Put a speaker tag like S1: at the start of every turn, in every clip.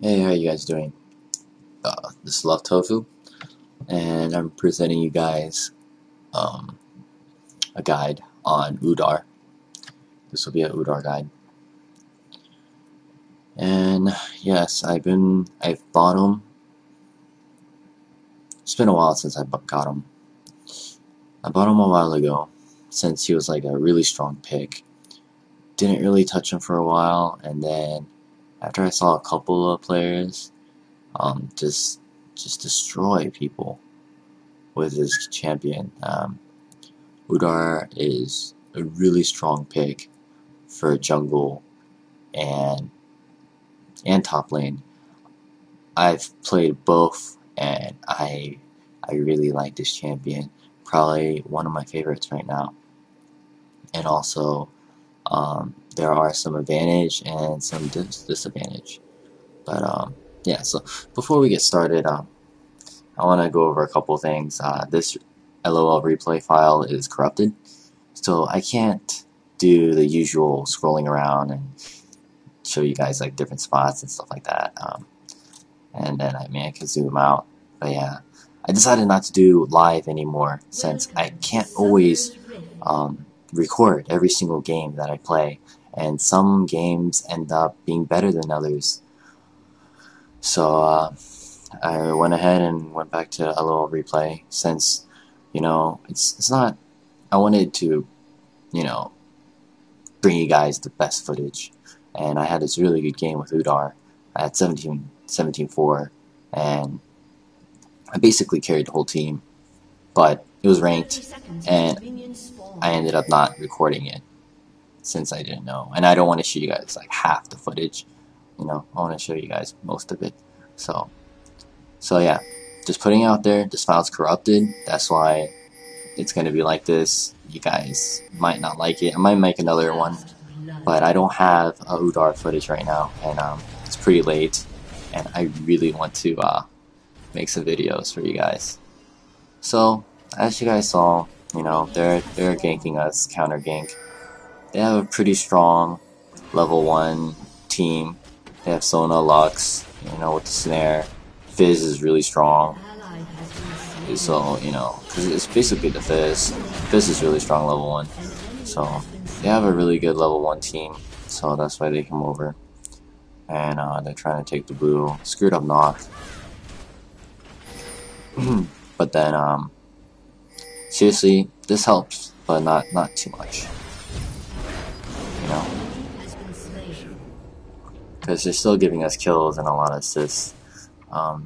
S1: Hey, how you guys doing? This is Love Tofu, and I'm presenting you guys a guide on Udyr. This will be an Udyr guide. And yes, I've bought him. It's been a while since I got him. I bought him a while ago, since he was like a really strong pick. Didn't really touch him for a while, and then after I saw a couple of players, just destroy people with his champion. Udyr is a really strong pick for jungle and top lane. I've played both, and I really like this champion. Probably one of my favorites right now. And also, there are some advantage and some disadvantage. But yeah. So before we get started, I want to go over a couple things. This LOL replay file is corrupted, so I can't do the usual scrolling around and show you guys like different spots and stuff like that. And then I can zoom out. But yeah, I decided not to do live anymore since I can't always record every single game that I play, and some games end up being better than others. So I went ahead and went back to LOL replay since, it's not. I wanted to, bring you guys the best footage, and I had this really good game with Udyr at 17-4, and I basically carried the whole team, but it was ranked, and I ended up not recording it since I didn't know, and I don't want to show you guys like half the footage, I want to show you guys most of it. So yeah, just putting it out there, this file's corrupted, that's why it's going to be like this. You guys might not like it. I might make another one, but I don't have a Udyr footage right now, and it's pretty late, and I really want to make some videos for you guys. So as you guys saw, they're ganking us, counter gank. They have a pretty strong level 1 team. They have Sona, Lux, with the snare. Fizz is really strong. So, because it's basically the Fizz. Fizz is really strong level 1. So, they have a really good level 1 team. So, that's why they come over. And they're trying to take the blue. Screwed up Noct. But then, seriously, this helps, but not too much. Because they're still giving us kills and a lot of assists.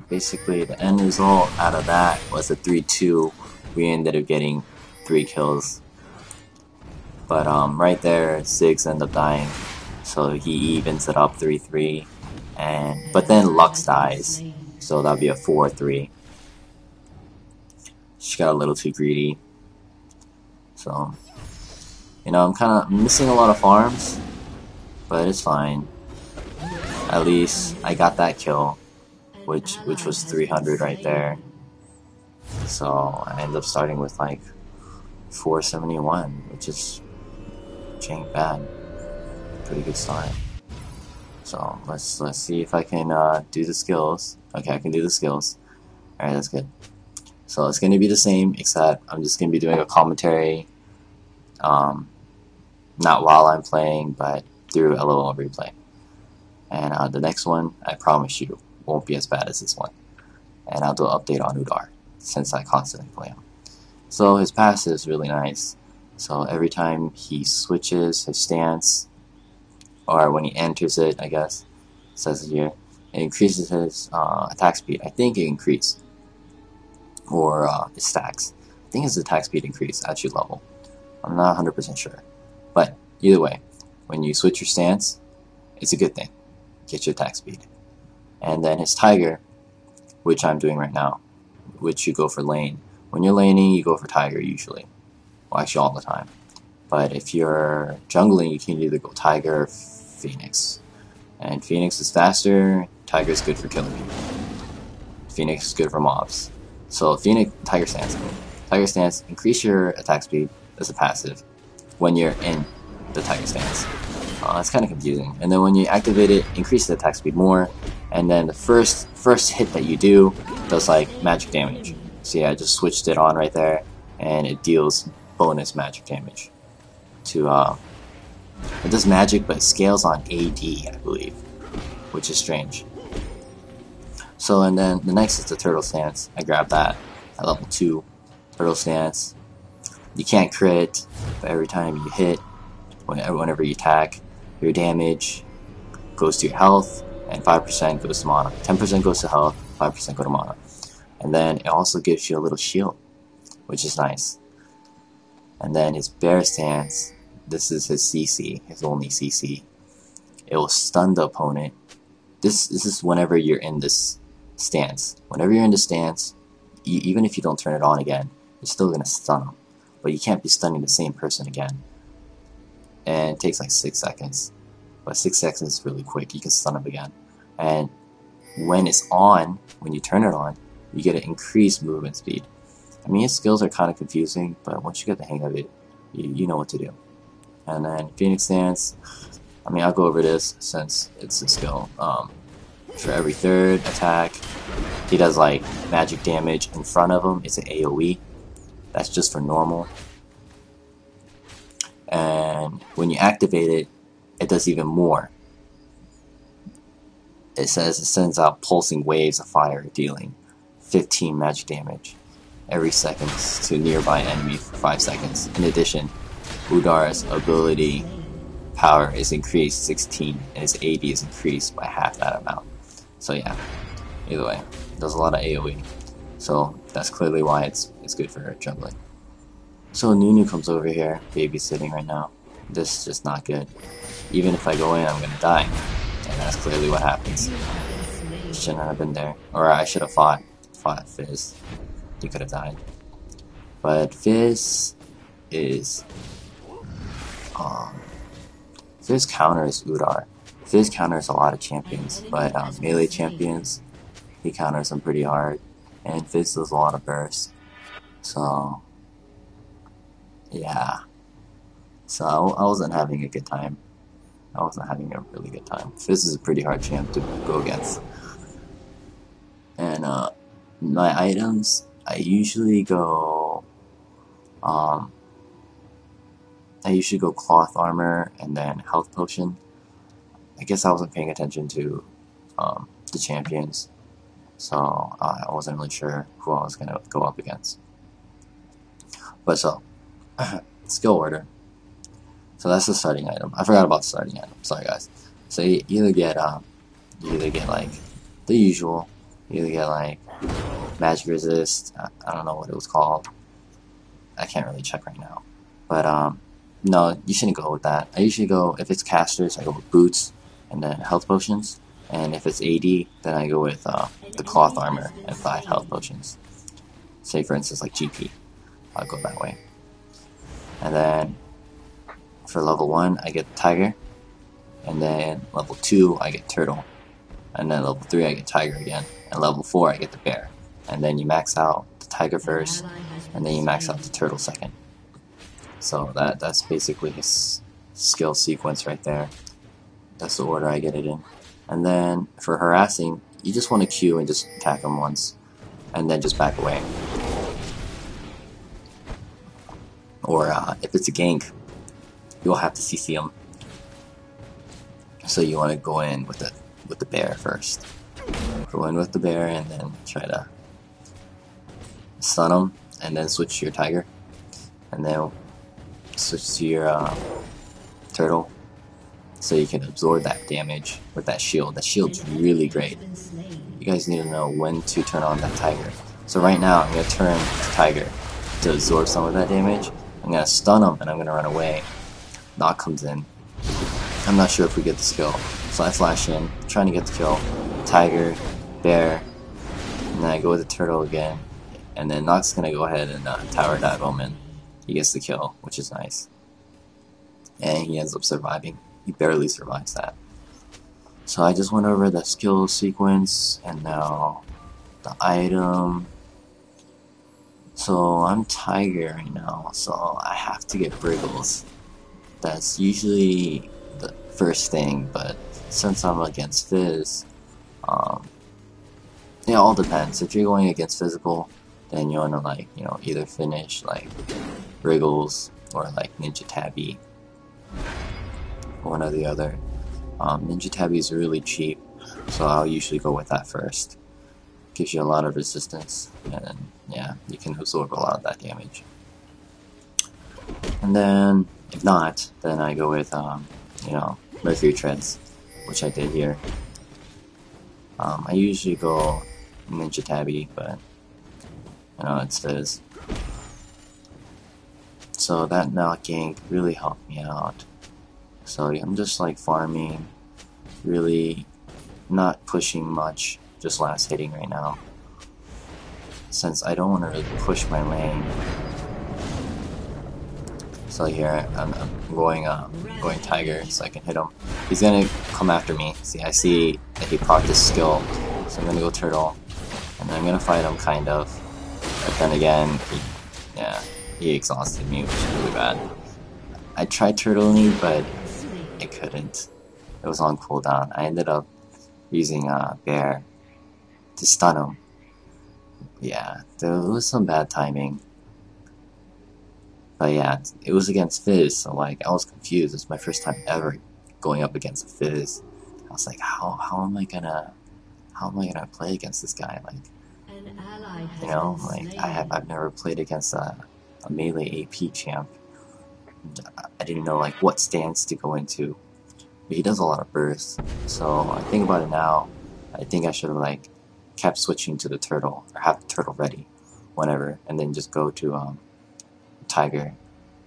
S1: Basically, the end result out of that was a 3-2. We ended up getting 3 kills. But right there, Ziggs ended up dying. So he evens it up 3-3. But then Lux dies. So that'd be a 4-3. She got a little too greedy. So, I'm kind of missing a lot of farms. But it's fine. At least I got that kill. Which was 300 right there. So I ended up starting with like 471, which ain't bad. Pretty good start. So let's see if I can do the skills. Okay, I can do the skills. Alright, that's good. So it's gonna be the same, except I'm just gonna be doing a commentary, not while I'm playing, but through LOL replay. And the next one, I promise you, won't be as bad as this one. And I'll do an update on Udyr, since I constantly play him. So his passive is really nice. So every time he switches his stance, or when he enters it, I guess, it says it here, it increases his attack speed. I think it increased. Or it stacks. I think his attack speed increased at your level. I'm not 100% sure. But either way, when you switch your stance, it's a good thing. Get your attack speed. And then his Tiger, which I'm doing right now, which you go for lane. When you're laning, you go for Tiger usually. Well, actually all the time. But if you're jungling, you can either go Tiger or Phoenix. And Phoenix is faster, Tiger is good for killing people. Phoenix is good for mobs. So Tiger Stance. Tiger Stance, increase your attack speed as a passive when you're in the Tiger Stance. It's kind of confusing. And then when you activate it, increase the attack speed more, and then the first hit that you do does like magic damage. So yeah, I just switched it on right there, and it deals bonus magic damage to it does magic, but it scales on AD, I believe, which is strange. So, and then the next is the turtle stance. I grabbed that at level 2. Turtle stance. You can't crit, but every time you hit, whenever you attack, your damage goes to your health, and 5% goes to mana. 10% goes to health, 5% go to mana. And then it also gives you a little shield, which is nice. And then his bear stance, this is his CC, his only CC. It will stun the opponent. This is whenever you're in this stance. Whenever you're in the stance, even if you don't turn it on again, you're still going to stun them. But you can't be stunning the same person again. And it takes like 6 seconds. But 6 seconds is really quick. You can stun them again. And when it's on, when you turn it on, you get an increased movement speed. I mean, his skills are kind of confusing, but once you get the hang of it, you know what to do. And then Phoenix Stance, I mean, I'll go over this since it's a skill. For every third attack, he does like magic damage in front of him. It's an AoE. That's just for normal. And when you activate it, it does even more. It says it sends out pulsing waves of fire, dealing 15 magic damage every second to nearby enemy for 5 seconds. In addition, Udyr's ability power is increased 16, and his AD is increased by half that amount. So yeah, either way, does a lot of AoE. So that's clearly why it's good for juggling. So Nunu comes over here, babysitting right now. This is just not good. Even if I go in, I'm gonna die. And that's clearly what happens. Shouldn't have been there. Or I should have fought Fizz. He could have died. But Fizz is Fizz counters Udyr. Fizz counters a lot of champions, but melee champions, he counters them pretty hard. And Fizz does a lot of burst. So yeah. So I wasn't having a good time. I wasn't having a really good time. Fizz is a pretty hard champ to go against. And my items, I usually go cloth armor and then health potion. I guess I wasn't paying attention to the champions, so I wasn't really sure who I was gonna go up against. But so skill order. So that's the starting item. I forgot about the starting item. Sorry guys. So you either get like the usual. You either get like magic resist. I don't know what it was called. I can't really check right now. But no, you shouldn't go with that. I usually go, if it's casters, I go with boots and then health potions. And if it's AD, then I go with the cloth armor and 5 health potions. Say for instance like GP. I'll go that way. And then for level 1, I get Tiger. And then level 2, I get Turtle. And then level 3, I get Tiger again. And level 4, I get the Bear. And then you max out the Tiger first, and then you max out the Turtle second. So that's basically his skill sequence right there. That's the order I get it in. And then for harassing, you just want to Q and just attack him once, and then just back away. Or if it's a gank, you'll have to CC him. So you want to go in with the bear first. Go in with the bear and then try to stun him, and then switch to your tiger, and then switch to your turtle, so you can absorb that damage with that shield. That shield's really great. You guys need to know when to turn on that tiger. So right now I'm going to turn to tiger to absorb some of that damage. I'm going to stun him and I'm going to run away. Knock comes in. I'm not sure if we get the skill, so I flash in, trying to get the kill. Tiger, bear, and then I go with the turtle again, and then Nock's gonna go ahead and tower dive Omen. He gets the kill, which is nice. And he ends up surviving. He barely survives that. So I just went over the skill sequence, and now the item. So I'm Tiger right now, so I have to get Wriggles. That's usually first thing, but since I'm against Fizz, it all depends. If you're going against physical, then you wanna like, you know, either finish like Wriggles or like Ninja Tabi, one or the other. Ninja Tabi is really cheap, so I'll usually go with that first. Gives you a lot of resistance, and yeah, you can absorb a lot of that damage. And then, if not, then I go with, you know, Mercury Treads, which I did here. I usually go Ninja Tabi, but, you know, it's Fizz. So that knock gank really helped me out. So I'm just like farming, really not pushing much, just last hitting right now. Since I don't want to really push my lane. So here I'm going Tiger so I can hit him. He's gonna come after me. See, I see that he procced his skill, so I'm gonna go Turtle, and then I'm gonna fight him kind of. But then again, he exhausted me, which is really bad. I tried turtling, but I couldn't. It was on cooldown. I ended up using Bear to stun him. Yeah, there was some bad timing. But yeah, it was against Fizz, so like I was confused. It's my first time ever going up against a Fizz. I was like, how am I gonna play against this guy? Like, you know, like I've never played against a melee AP champ. I didn't know like what stance to go into. But he does a lot of bursts. So I think about it now, I think I should have like kept switching to the turtle, or have the turtle ready whenever, and then just go to Tiger.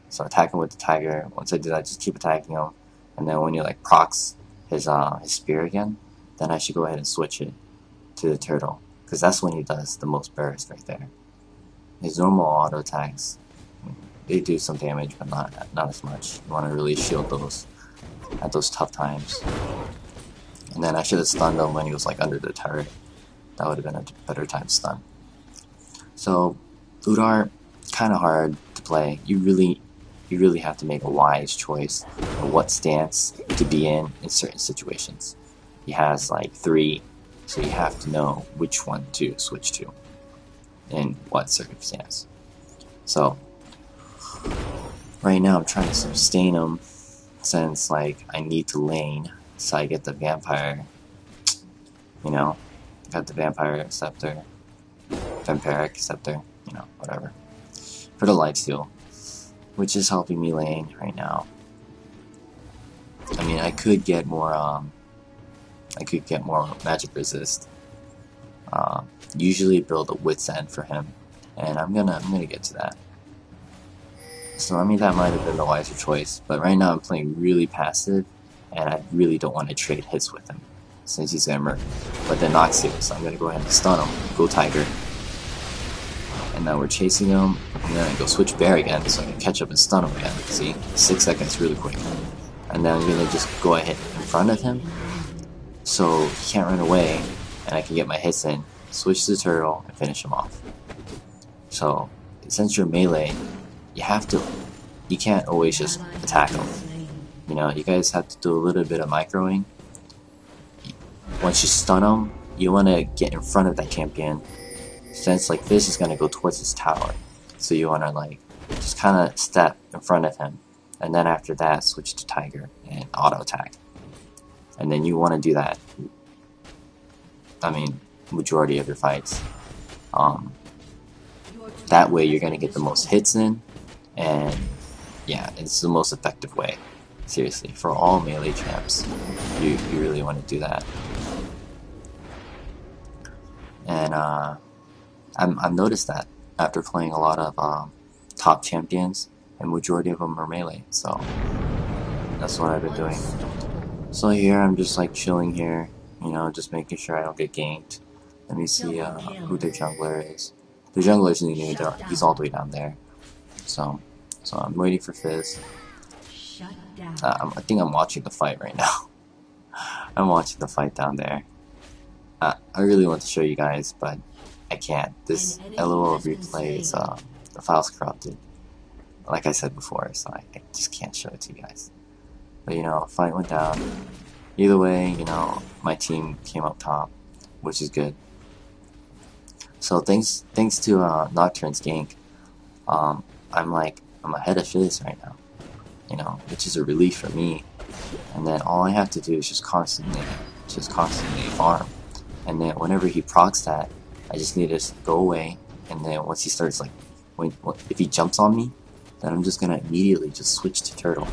S1: So attack him with the Tiger. Once I do that, just keep attacking him, and then when he like procs his spear again, then I should go ahead and switch it to the turtle, because that's when he does the most burst right there. His normal auto attacks, they do some damage, but not as much. You want to really shield those at those tough times. And then I should have stunned him when he was like under the turret. That would have been a better time to stun. So Udyr, kind of hard to play. You really have to make a wise choice of what stance to be in certain situations. He has like 3, so you have to know which one to switch to in what circumstance. So right now I'm trying to sustain him, since like I need to lane, so I get the vampire, you know, got the vampire scepter, Vampiric scepter, you know, whatever, for the lifesteal, which is helping me lane right now. I mean, I could get more magic resist. Usually build a wit's end for him, and I'm gonna get to that. So I mean, that might have been the wiser choice, but right now I'm playing really passive, and I really don't want to trade hits with him, since he's gonna murk. But then knocks you, so I'm gonna go ahead and stun him, go Tiger. And now we're chasing him, and then I go switch Bear again, so I can catch up and stun him again. See? 6 seconds really quick. And then I'm gonna just go ahead in front of him, so he can't run away, and I can get my hits in, switch to the turtle, and finish him off. So, since you're melee, you can't always just attack him. You know, you guys have to do a little bit of microing. Once you stun him, you want to get in front of that champion, since like this is going to go towards his tower. So you want to like just kind of step in front of him, and then after that switch to Tiger and auto attack. And then you want to do that, I mean, majority of your fights. That way you're going to get the most hits in, and yeah, it's the most effective way. Seriously, for all melee champs, you really want to do that. And I've noticed that after playing a lot of top champions, and majority of them are melee, so that's what I've been doing. So here I'm just like chilling here, you know, just making sure I don't get ganked. Let me see who their jungler is. The jungler isn't even there, he's all the way down there. So I'm waiting for Fizz. I think I'm watching the fight right now. I'm watching the fight down there. I really want to show you guys, but I can't. This LOL replay is the file's corrupted, like I said before, so I just can't show it to you guys. But you know, fight went down. Either way, you know, my team came up top, which is good. So thanks to Nocturne's gank, I'm ahead of Fizz right now, you know, which is a relief for me. And then all I have to do is just constantly farm. And then whenever he procs that, I just need to just go away. And then once he starts if he jumps on me, then I'm just gonna immediately just switch to Turtle,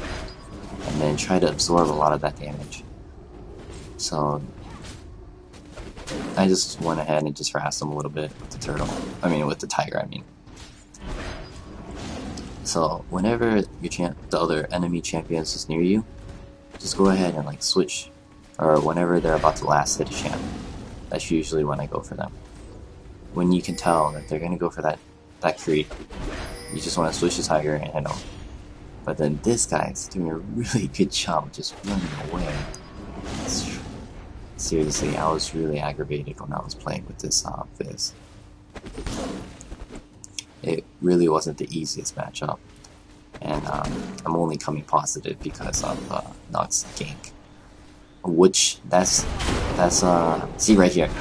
S1: and then try to absorb a lot of that damage. So I just went ahead and just harassed him a little bit with the Turtle. I mean, with the Tiger, I mean. So whenever the other enemy champions is near you, just go ahead and switch, or whenever they're about to last hit a champ. That's usually when I go for them. When you can tell that they're gonna go for that creep, you just want to switch to Tiger and hit them. But then this guy's doing a really good job just running away. Seriously, I was really aggravated when I was playing with this Fizz. It really wasn't the easiest matchup, and I'm only coming positive because of Nox's gank. Which see right here.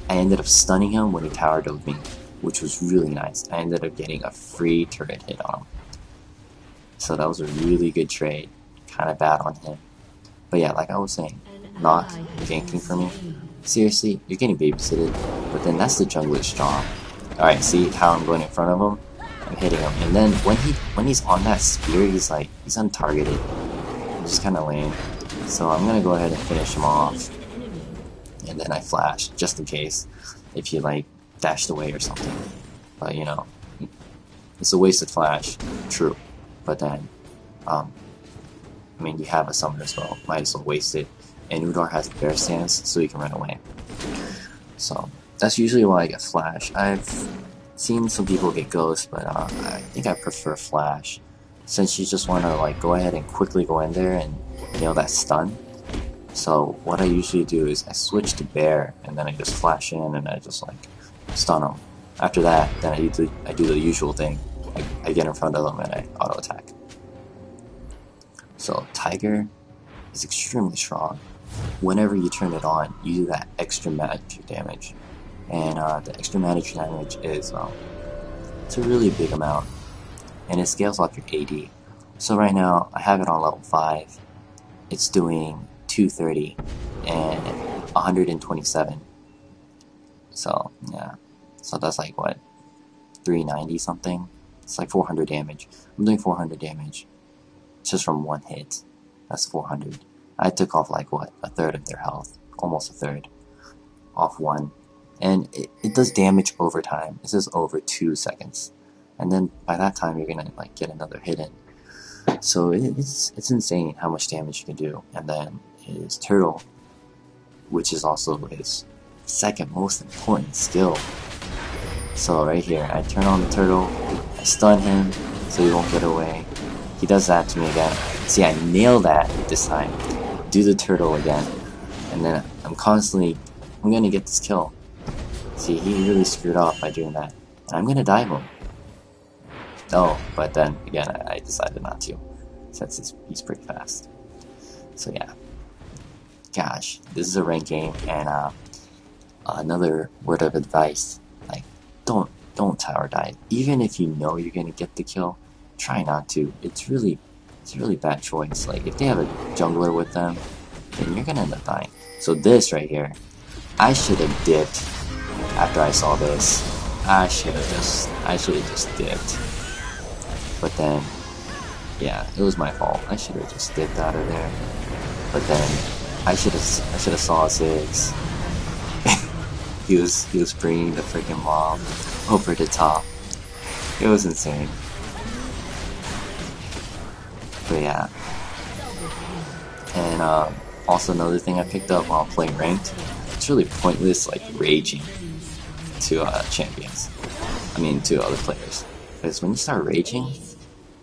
S1: I ended up stunning him when he tower dove me, which was really nice. I ended up getting a free turret hit on him. So that was a really good trade. Kind of bad on him. But yeah, like I was saying, Nox ganking for me. Seriously, you're getting babysitted, but then that's the jungler's job. Alright, see how I'm going in front of him? I'm hitting him. And then when he's on that spear, he's untargeted. Just kinda lame. So I'm gonna go ahead and finish him off. And then I flash, just in case, if he dashed away or something. But you know, it's a wasted flash, true. But then, I mean, you have a summoner as well, might as well waste it. And Udyr has the bear stance, so he can run away. So that's usually why I get flash. I've seen some people get ghost, but I think I prefer flash, since you just want to go ahead and quickly go in there and nail that stun. So what I usually do is I switch to bear, and then I just flash in and I just stun them. After that, then I do the usual thing. I get in front of them and I auto attack. So Tiger is extremely strong. Whenever you turn it on, you do that extra magic damage, and the extra magic damage is it's a really big amount, and it scales off your AD. So right now I have it on level 5. It's doing 230 and 127. So yeah, so that's what, 390 something. It's 400 damage. I'm doing 400 damage just from one hit. That's 400. I took off what, a third of their health, almost a third, off one. And it does damage over time. It says over 2 seconds, and then by that time you're gonna get another hit in. So it's insane how much damage you can do. And then his turtle, which is also his second most important skill. So right here, I turn on the turtle, I stun him so he won't get away. He does that to me again. See, I nail that this time. Do the turtle again, and then I'm gonna get this kill. See, he really screwed up by doing that, and I'm gonna dive him. No, but then again, I decided not to, since he's pretty fast. So yeah, gosh, this is a ranked game, and another word of advice: don't tower dive. Even if you know you're gonna get the kill, try not to. It's really bad choice. If they have a jungler with them, then you're gonna end up dying. So this right here, I should have dipped after I saw this. I should have just dipped. But then, yeah, it was my fault. I should have just dipped out of there. But then, I should have saw Ziggs. he was bringing the freaking mob over the top. It was insane. But yeah. And also another thing I picked up while playing ranked, it's really pointless raging to champions. I mean to other players. Because when you start raging,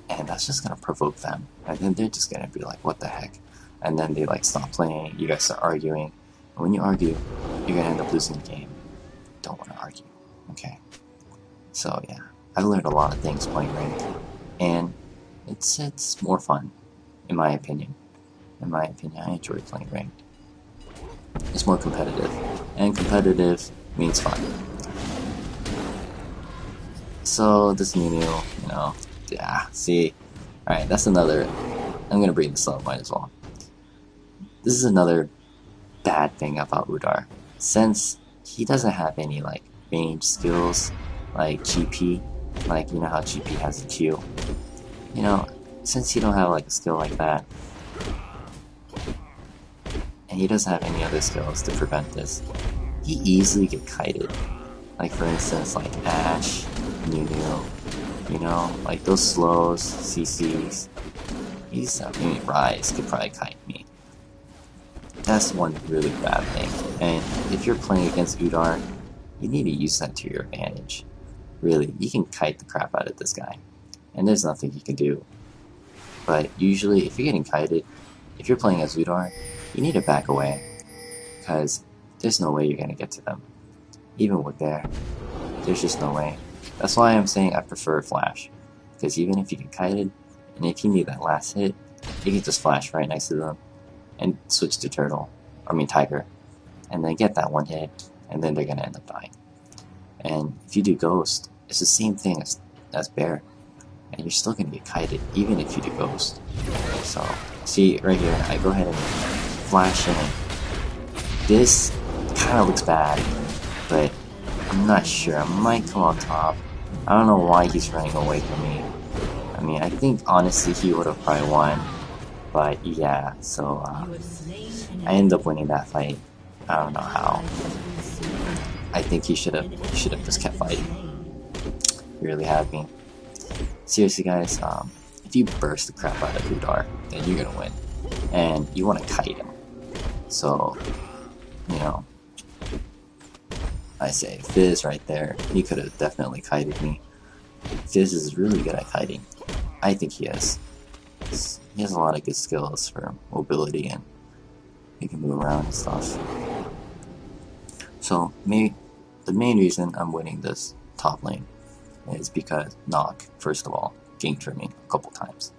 S1: and that's just gonna provoke them, and then they're just gonna be what the heck? And then they stop playing, you guys start arguing, and when you argue, you're gonna end up losing the game. Don't wanna argue, okay? So yeah, I've learned a lot of things playing ranked, and it's more fun. in my opinion. I enjoy playing ranked. It's more competitive, and competitive means fun. So this Nunu, you know, yeah, see, alright, that's another, I'm gonna bring this up, might as well. This is another bad thing about Udyr. Since he doesn't have any, like, range skills, like GP, like, you know how GP has a Q. You know, since he don't have, like, a skill like that, and he doesn't have any other skills to prevent this, he easily get kited. Like, for instance, like Ash, Nunu, you know, like those slows, CCs. Rise could probably kite me. That's one really bad thing. And if you're playing against Udyr, you need to use that to your advantage. Really, you can kite the crap out of this guy, and there's nothing you can do. But usually, if you're getting kited, if you're playing as Udyr, you need to back away, because there's no way you're gonna get to them. Even with there, there's just no way. That's why I'm saying I prefer Flash, because even if you get kited, and if you need that last hit, you can just flash right next to them, and switch to Tiger, and then get that one hit, and then they're gonna end up dying. And if you do Ghost, it's the same thing as Bear, and you're still gonna get kited, even if you do Ghost. So, see, right here, I go ahead and flash in. This kind of looks bad, but I'm not sure. I might come on top. I don't know why he's running away from me. I mean, I think honestly he would have probably won, but yeah. So I ended up winning that fight. I don't know how. I think he should have just kept fighting. He really had me. Seriously, guys. If you burst the crap out of Udyr, then you're gonna win, and you want to kite him. So, you know, I say Fizz right there. He could have definitely kited me. Fizz is really good at kiting. I think he is. He has a lot of good skills for mobility, and he can move around and stuff. So the main reason I'm winning this top lane is because Nock, first of all, ganked for me a couple times,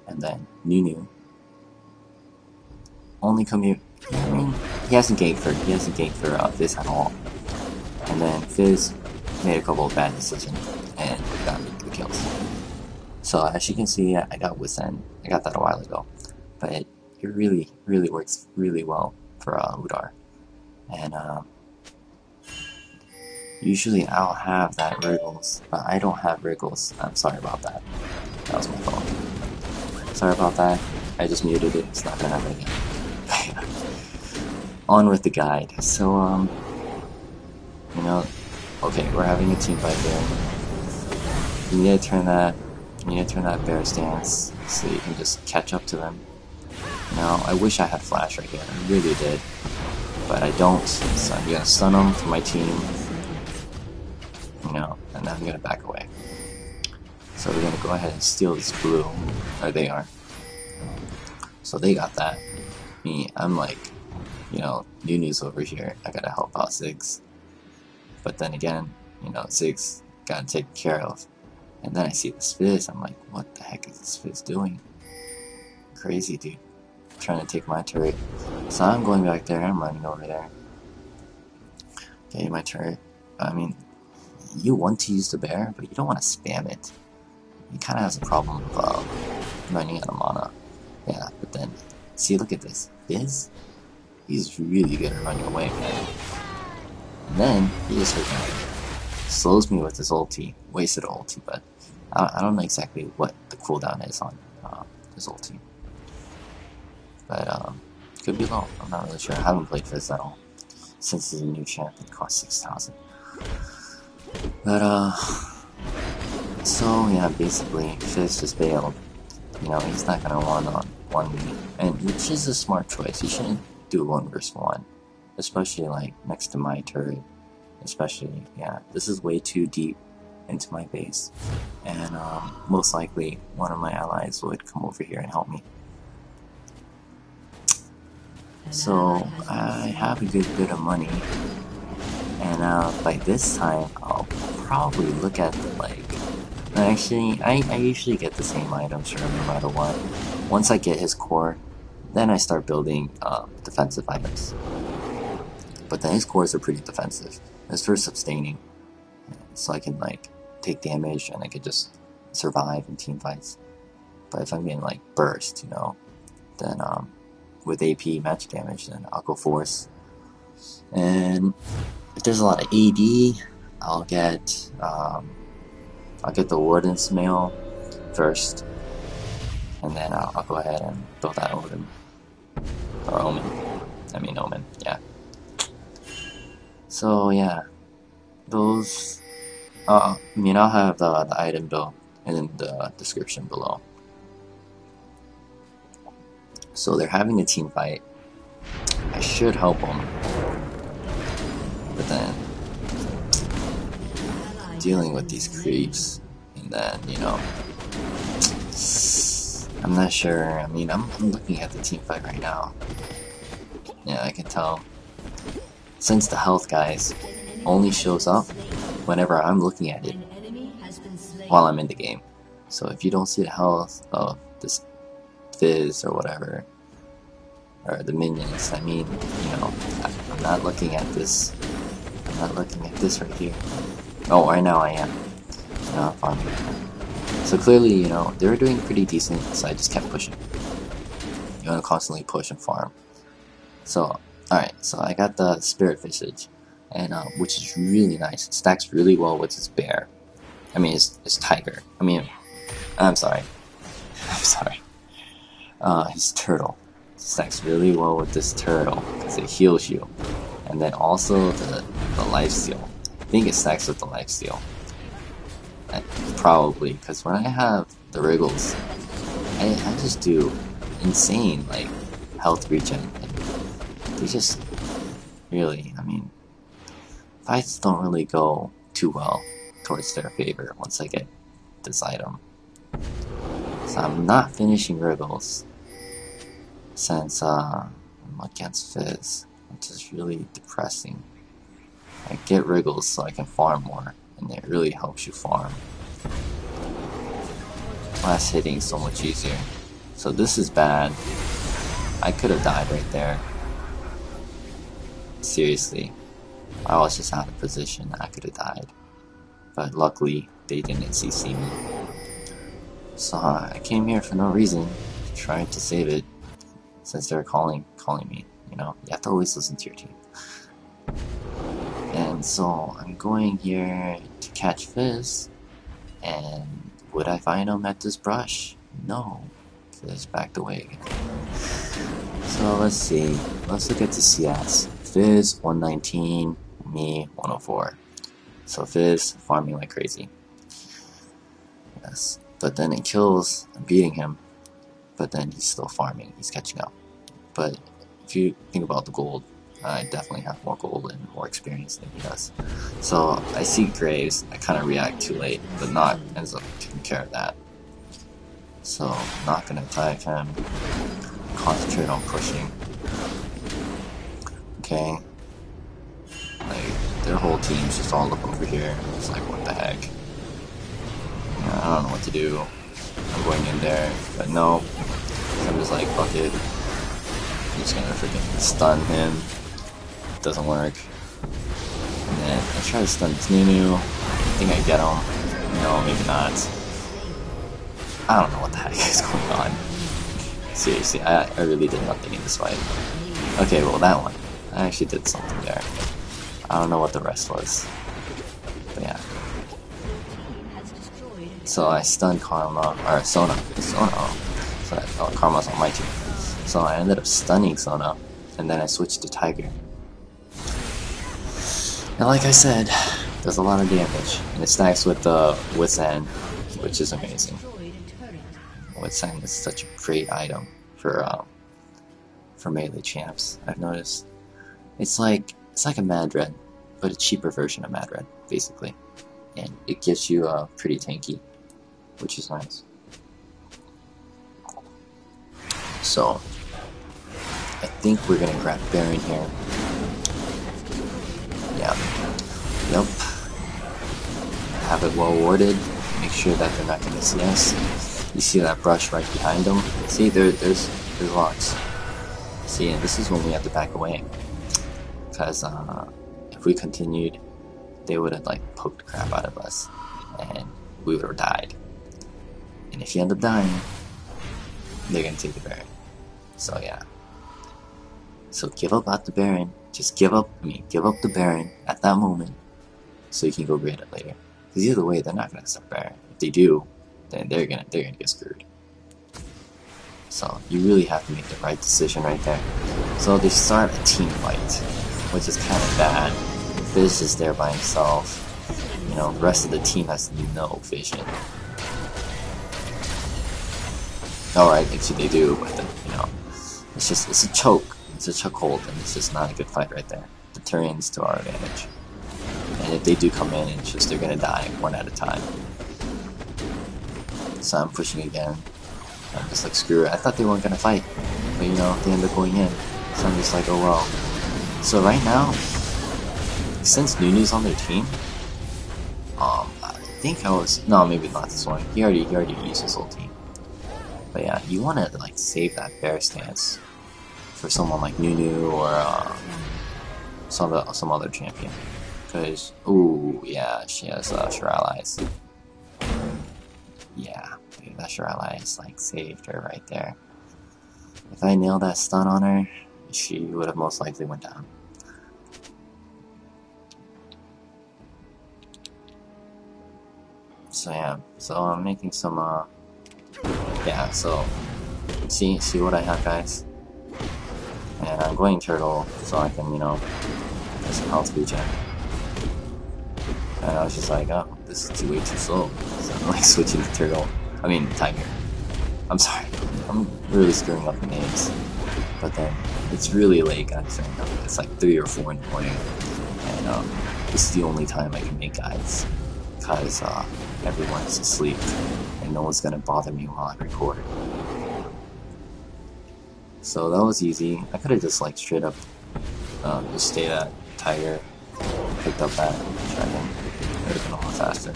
S1: and then Nunu only come here. I mean, he hasn't ganked for Fizz at all. And then Fizz made a couple of bad decisions and got me the kills. So as you can see, I got Within. I got that a while ago, but it really works really well for Udyr. And usually I'll have that Wriggles, but I don't have Wriggles. I'm sorry about that. That was my fault. Sorry about that. I just muted it. It's not gonna happen again. On with the guide. So you know, okay, we're having a team fight here. You need to turn that bear stance so you can just catch up to them. Now, I wish I had flash right here. I really did, but I don't. So I'm gonna stun them for my team. You know, and then I'm gonna back away. So we're gonna go ahead and steal this blue. Or they are. So they got that. Me, I'm like, you know, Nunu's over here. I gotta help out Ziggs. But then again, you know, Ziggs got taken care of. And then I see this Fizz, I'm like, what the heck is this Fizz doing? Crazy, dude. Trying to take my turret. So I'm going back there, I'm running over there. Okay, my turret. I mean, you want to use the bear, but you don't want to spam it. He kind of has a problem of running out of mana. Yeah, but then, see, look at this. Fizz? He's really good at running away, man. And then, he just slows me with his ulti. Wasted ulti, but I don't know exactly what the cooldown is on his ulti. But, could be low. I'm not really sure. I haven't played Fizz at all since he's a new champ. It costs 6,000. But, so, yeah, basically, Fizz just bailed. You know, he's not gonna one me. And, which is a smart choice. You shouldn't do 1 versus 1. Especially, like, next to my turret. Especially, yeah, this is way too deep into my base. And, most likely, one of my allies would come over here and help me. So, I have a good bit of money. And, by this time, I'll probably look at the, like... Actually, I usually get the same items for no matter what. once I get his core, then I start building defensive items. But then his cores are pretty defensive. It's for sustaining, so I can like take damage and I could just survive in team fights. But if I'm getting like burst, you know, then with AP match damage, then I'll go Force. And if there's a lot of AD, I'll get the Warden's Mail first, and then I'll go ahead and build that Omen. Or Omen. I mean Omen, yeah. So yeah, those, I'll have the item build in the description below. So they're having a team fight. I should help them, but then dealing with these creeps, and then, you know, I'm not sure. I mean, I'm looking at the team fight right now. Yeah, I can tell. Since the health guys only shows up whenever I'm looking at it while I'm in the game. So if you don't see the health of this Fizz or whatever, or the minions, I mean, you know, I'm not looking at this. I'm not looking at this right here. Oh, right now I am. No, I'm farming. So clearly, you know, they were doing pretty decent, so I just kept pushing. You want to constantly push and farm. So, alright, so I got the Spirit Visage, and which is really nice. It stacks really well with his bear. I mean, his tiger. I mean, I'm sorry. His turtle. It stacks really well with this turtle, because it heals you. And then also the lifesteal. I think it stacks with the lifesteal. Probably, because when I have the Wriggles, I just do insane, like, health regen. And they just really, I mean, fights don't really go too well towards their favor once I get this item. So I'm not finishing Wriggles since I'm against Fizz, which is really depressing. I get Wriggles so I can farm more, and it really helps you farm. Last hitting is so much easier. So this is bad. I could have died right there. Seriously. I was just out of position. I could have died. But luckily, they didn't CC me. So I came here for no reason, trying to save it, since they're calling me. You know, you have to always listen to your team. And so I'm going here to catch Fizz, and would I find him at this brush? No, Fizz backed away again. So let's see, let's look at the CS. Fizz 119, me 104. So Fizz farming like crazy. Yes, but then in kills, I'm beating him, but then he's still farming, he's catching up. But if you think about the gold, I definitely have more gold and more experience than he does. So I see Graves, I kind of react too late, but Not ends up taking care of that. So I'm not going to attack him, concentrate on pushing. Okay. Like, their whole team's just all up over here. It's like, what the heck? Yeah, I don't know what to do. I'm going in there, but no. So I'm just like, fuck it. I'm just gonna freaking stun him. Doesn't work. And then I try to stun this Nunu. I think I get him. No, maybe not. I don't know what the heck is going on. Seriously, I really did nothing in this fight. Okay, well that one. I actually did something there. I don't know what the rest was. But yeah. So I stunned Karma, or Sona. So Karma's on my team. So I ended up stunning Sona, and then I switched to Tiger. And like I said, does a lot of damage, and it stacks with the Withstand, which is amazing. Withstand is such a great item for melee champs. I've noticed it's like a Mad Red, but a cheaper version of Mad Red, basically, and it gives you pretty tanky, which is nice. So I think we're gonna grab Baron here. Yeah. Yep. Have it well warded. Make sure that they're not gonna see us. You see that brush right behind them? See, there's locks. See, and this is when we have to back away. Because if we continued, they would have like poked the crap out of us. And we would have died. And if you end up dying, they're gonna take the Baron. So yeah. So give up at the Baron. Just give up the Baron at that moment. So you can go grade it later. Because either way, they're not gonna start Baron. If they do, then they're gonna get screwed. So you really have to make the right decision right there. So they start a team fight, which is kind of bad. Fizz is there by himself. You know, the rest of the team has no vision. Alright, actually they do, but then, you know, it's a choke. It's a chokehold, and it's just not a good fight right there. The turns to our advantage. And if they do come in, it's just they're gonna die one at a time. So I'm pushing again. I'm just like, screw it. I thought they weren't gonna fight, but you know, they end up going in. So I'm just like, oh well. So right now, since Nunu's on their team, I think maybe not this one. He already used his whole team. But yeah, you want to like save that bear stance for someone like Nunu or some other champion. Because, ooh, yeah, she has Sure Allies. Yeah, that Sure Allies like saved her right there. If I nailed that stun on her, she would have most likely went down. So yeah, so I'm making some yeah, so see what I have, guys. And I'm going turtle so I can, you know, get some health regen. And I was just like, oh, this is way too slow. So I'm like switching to turtle. I mean, tiger. I'm sorry. I'm really screwing up the names. But then, it's really late, guys. It's like 3 or 4 in the morning. And this is the only time I can make guides. Because everyone's asleep. And no one's gonna bother me while I record. So that was easy. I could have just like straight up just stayed at tiger, picked up that dragon. It would have been a lot faster.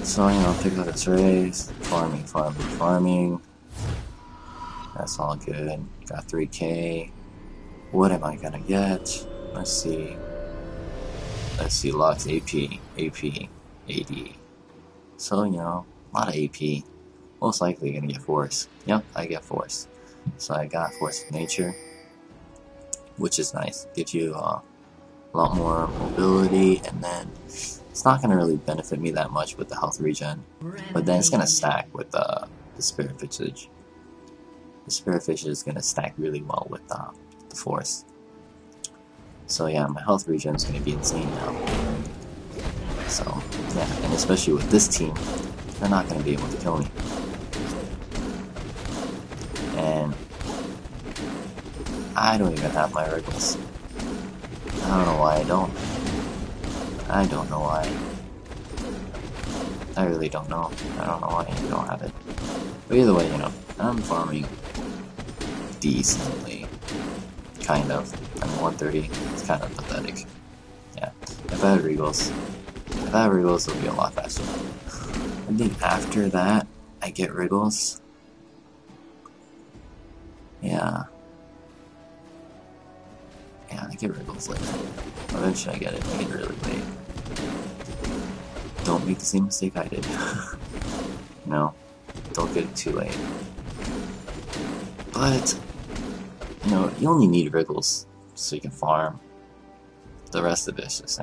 S1: So, you know, pick up its race, farming. That's all good. Got 3k. What am I gonna get? Let's see. Lots AP, AD. So, you know, a lot of AP. Most likely gonna get Force. Yep, I get Force. So I got Force of Nature, which is nice. Gives you a lot more mobility, and then it's not gonna really benefit me that much with the health regen. But then it's gonna stack with the Spirit Visage. The Spirit Visage is gonna stack really well with the Force. So yeah, my health regen is gonna be insane now. So yeah, and especially with this team, they're not gonna be able to kill me. And I don't even have my Wriggles. I don't know why I don't. I don't know why. I really don't know. I don't know why I don't have it. But either way, you know, I'm farming decently. Kind of. I mean, 130. It's kind of pathetic. Yeah. If I had Wriggles, it would be a lot faster. I think after that, I get Wriggles. Yeah. Yeah, I get Wriggles later. Eventually I get it. I get it really late. Don't make the same mistake I did. No. Don't get it too late. But, you know, you only need Wriggles so you can farm. The rest of it's just,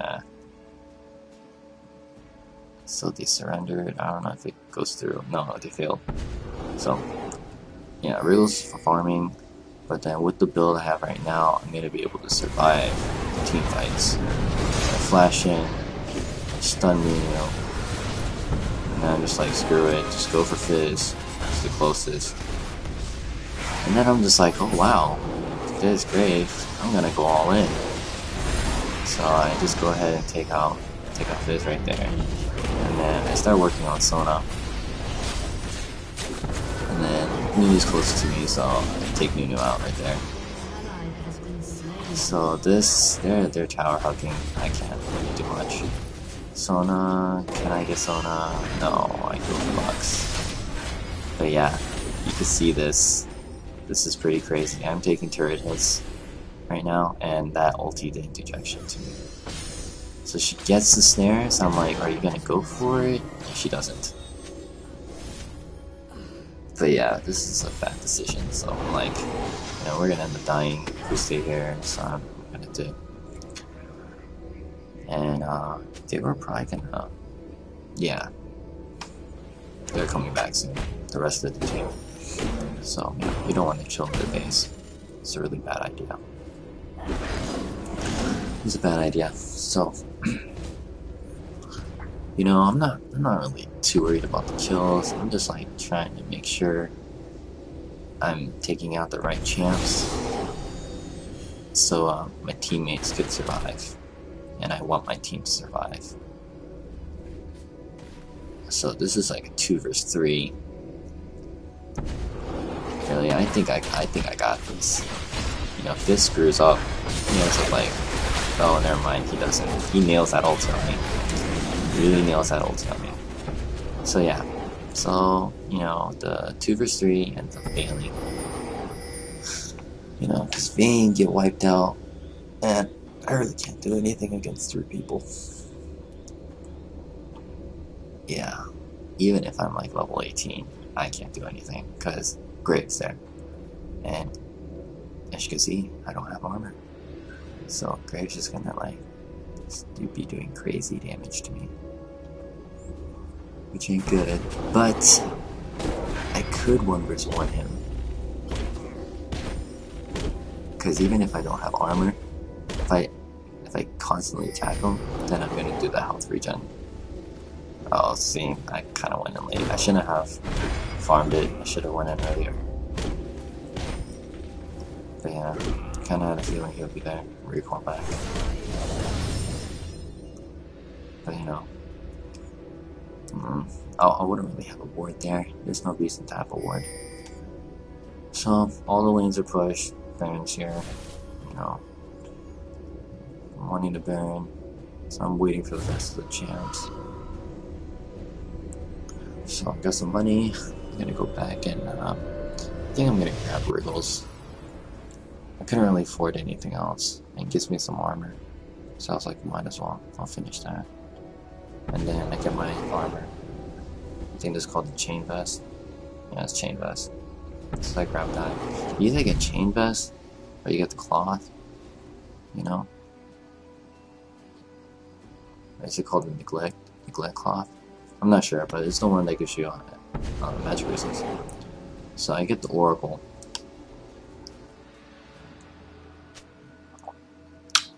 S1: So they surrendered. I don't know if it goes through. No, they failed. So, yeah, Wriggles for farming. But then with the build I have right now, I'm going to be able to survive team fights. I flash in, stun me, you know. And then I'm just like, screw it, just go for Fizz. It's the closest. And then I'm just like, oh wow, Fizz great. I'm going to go all in. So I just go ahead and take out Fizz right there. And then I start working on Sona. And then Nunu's close to me, so I take Nunu out right there. So this, they're tower hugging. I can't really do much. Sona, can I get Sona? No, I go Lux. But yeah, you can see this. This is pretty crazy. I'm taking turret hits right now, and that ulti didn't do jack shit to me. So she gets the snare, so I'm like, are you gonna go for it? She doesn't. But yeah, this is a bad decision, so I'm like, you know, we're gonna end up dying if we stay here, so I'm gonna do. And they were probably gonna, yeah, they're coming back soon, the rest of the team. So yeah, we don't want to chill in the base. It's a really bad idea. It's a bad idea. So you know, I'm not really too worried about the kills. I'm just like trying to make sure I'm taking out the right champs, so my teammates could survive, and I want my team to survive. So this is like a 2 versus 3. Really, I think I got this. You know, if this screws up, he ends up like, oh, never mind, he doesn't. He nails that ulti on me. Really nails that ulti on me. So yeah, so you know, the 2 versus 3 ends up failing. You know, because Vayne get wiped out, and I really can't do anything against 3 people. Yeah, even if I'm like level 18, I can't do anything because Graves there, and as you can see, I don't have armor, so Graves is gonna like be doing crazy damage to me, which ain't good. But I could 1 versus 1 him, because even if I don't have armor, if I constantly attack him, then I'm gonna do the health regen. Oh, see, I kind of went in late. I shouldn't have farmed it. I should have went in earlier. But yeah, kind of had a feeling he'll be there. Recall back. But you know, I wouldn't really have a ward there. There's no reason to have a ward. So all the lanes are pushed. Baron's here. You know, I'm wanting to Baron, so I'm waiting for the rest of the champs. So I got some money. I'm gonna go back and I think I'm gonna grab Wriggles. I couldn't really afford anything else. It gives me some armor, so I was like, might as well. I'll finish that, and then I get my armor. I think this is called the chain vest. Yeah, it's chain vest. So I grabbed that. You either get chain vest or you get the cloth. You know, is it called the neglect cloth? I'm not sure, but it's the one that gives you magic resistance. So I get the Oracle.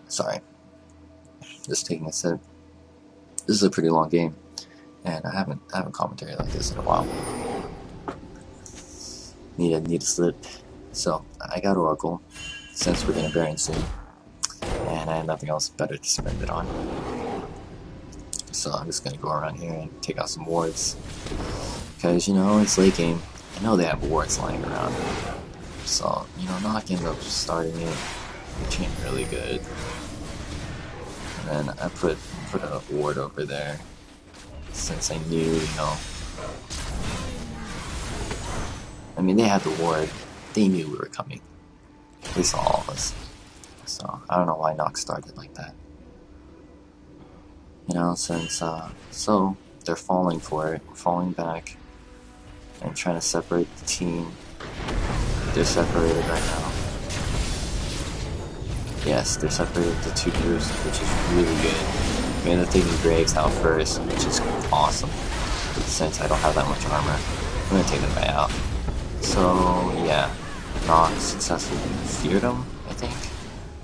S1: Sorry, just taking a sip. This is a pretty long game, and I haven't commentary like this in a while. Need to slip. So I got Oracle, since we're gonna Baron soon, and I have nothing else better to spend it on. So I'm just gonna go around here and take out some wards, because you know it's late game. I know they have wards lying around, so you know, not end up starting it, which ain't really good. And then I put a ward over there, since I knew, you know, I mean, they had the ward, they knew we were coming. They saw all of us. So I don't know why Nox started like that. You know, since so they're falling for it, falling back, and trying to separate the team. They're separated right now. Yes, they're separated into 2 groups, which is really good. We end up taking Graves out first, which is awesome. Since I don't have that much armor, I'm gonna take the guy out. So yeah, Nox successfully feared him, I think.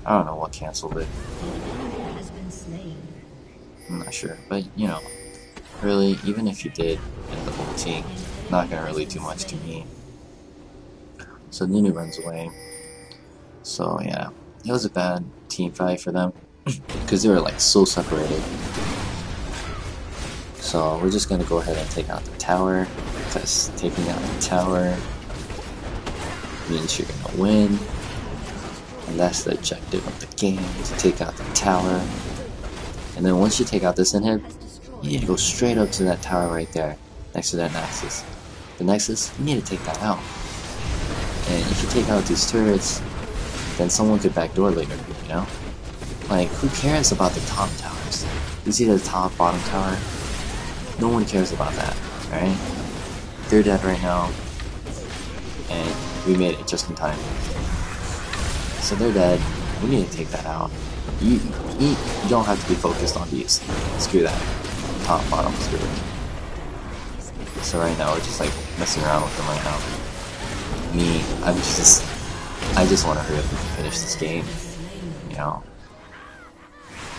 S1: I don't know what canceled it. I'm not sure, but you know, really, even if you did end up ulting, not gonna really do much to me. So Nunu runs away. So yeah, it was a bad team fight for them because they were like so separated. So we're just gonna go ahead and take out the tower, because taking out the tower means you're gonna win, and that's the objective of the game, to take out the tower. And then once you take out this inhib, you need to go straight up to that tower right there, next to that Nexus. The Nexus, you need to take that out. And if you take out these turrets, then someone could backdoor later, you know? Like, who cares about the top towers? You see the top, bottom tower? No one cares about that, right? They're dead right now, and we made it just in time. So they're dead. We need to take that out. You don't have to be focused on these. Screw that. Top, bottom, screw it. So right now we're just like messing around with them right now. I just want to hurry up and finish this game, you know?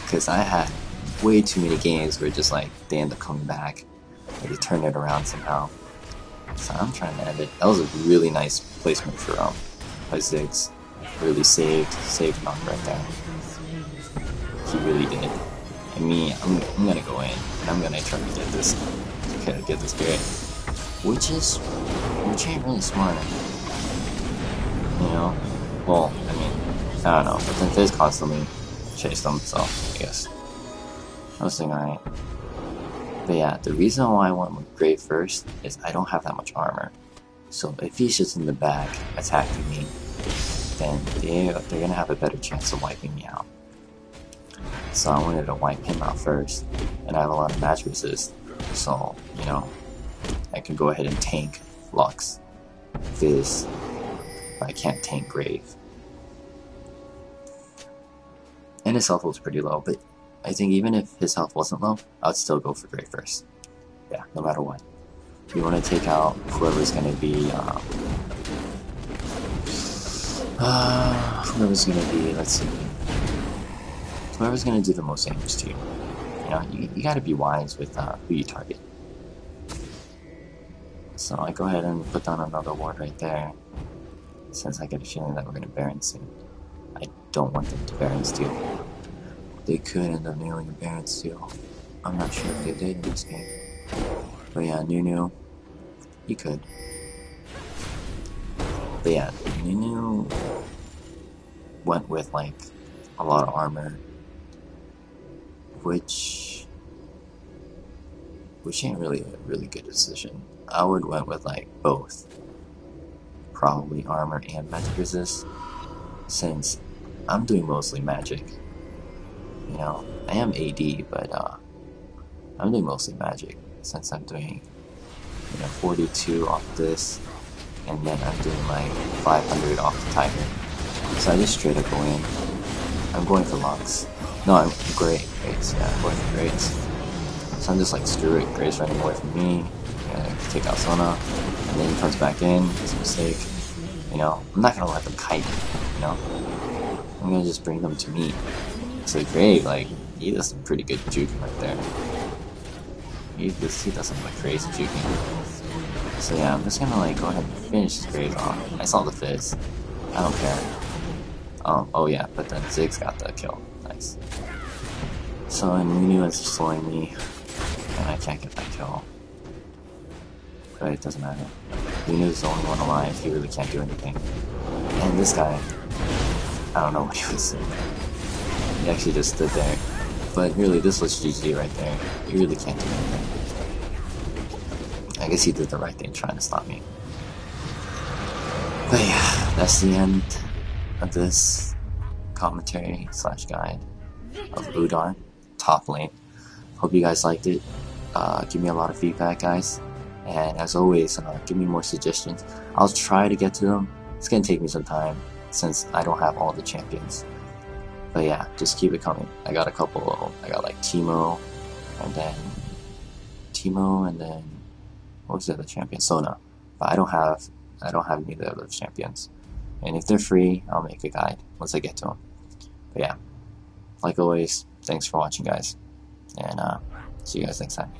S1: Because I had way too many games where just like they end up coming back, or they turn it around somehow. So I'm trying to end it. That was a really nice placement for Ziggs. Really saved Knock right there. He really did. And I'm gonna go in and I'm gonna try to get this great. Which ain't really smart. You know? Well, I mean, I don't know. But then Fizz constantly chased them, so I guess I was thinking alright. But yeah, the reason why I went with Grave first is I don't have that much armor. So if he's just in the back attacking me, then they're gonna have a better chance of wiping me out. So I wanted to wipe him out first, and I have a lot of match resist, so you know I can go ahead and tank Lux, Fizz, but I can't tank Grave. And his health was pretty low, but I think even if his health wasn't low, I'd still go for Grave first. Yeah, no matter what. You want to take out whoever's going to be, let's see. Whoever's going to do the most damage to you. You know, you got to be wise with who you target. So I go ahead and put down another ward right there, since I get a feeling that we're going to Baron soon. I don't want them to Baron steal. They could end up nailing a Baron steal. I'm not sure if they did in this game. But yeah, Nunu, he could. But yeah, Nunu went with like a lot of armor, which ain't really a really good decision. I would went with like both, probably armor and magic resist, since I'm doing mostly magic. You know, I am AD, but I'm doing mostly magic, since I'm doing, 42 off this, and then I'm doing like 500 off the Tiger. So I just straight up go in. I'm going for Lux. No, I'm Graves. Yeah, I'm going for Graves. So I'm just like, screw it. Graves running away from me. Take out Sona, and then he comes back in. It's a mistake. I'm not gonna let them kite. I'm gonna just bring them to me. So Grave, like, he does some pretty good juking right there. He does some like crazy juking. So yeah, I'm just gonna like go ahead and finish this Grave off. I saw the Fizz. I don't care. Oh yeah, but then Ziggs got the kill. Nice. So Nunu is slowing me, and I can't get that kill. But it doesn't matter. Nunu's the only one alive. He really can't do anything. And this guy, I don't know what he was saying. He actually just stood there. But really, this was GG right there. He really can't do anything. I guess he did the right thing trying to stop me. But yeah, that's the end of this commentary / guide of Udyr, top lane. Hope you guys liked it. Give me a lot of feedback, guys. And as always, give me more suggestions. I'll try to get to them. It's gonna take me some time since I don't have all the champions. But yeah, just keep it coming. I got a couple. I got like Teemo, and then what was the other champion? Sona. But I don't have any of the other champions. And if they're free, I'll make a guide once I get to them. But yeah, like always, thanks for watching, guys, and see you guys next time.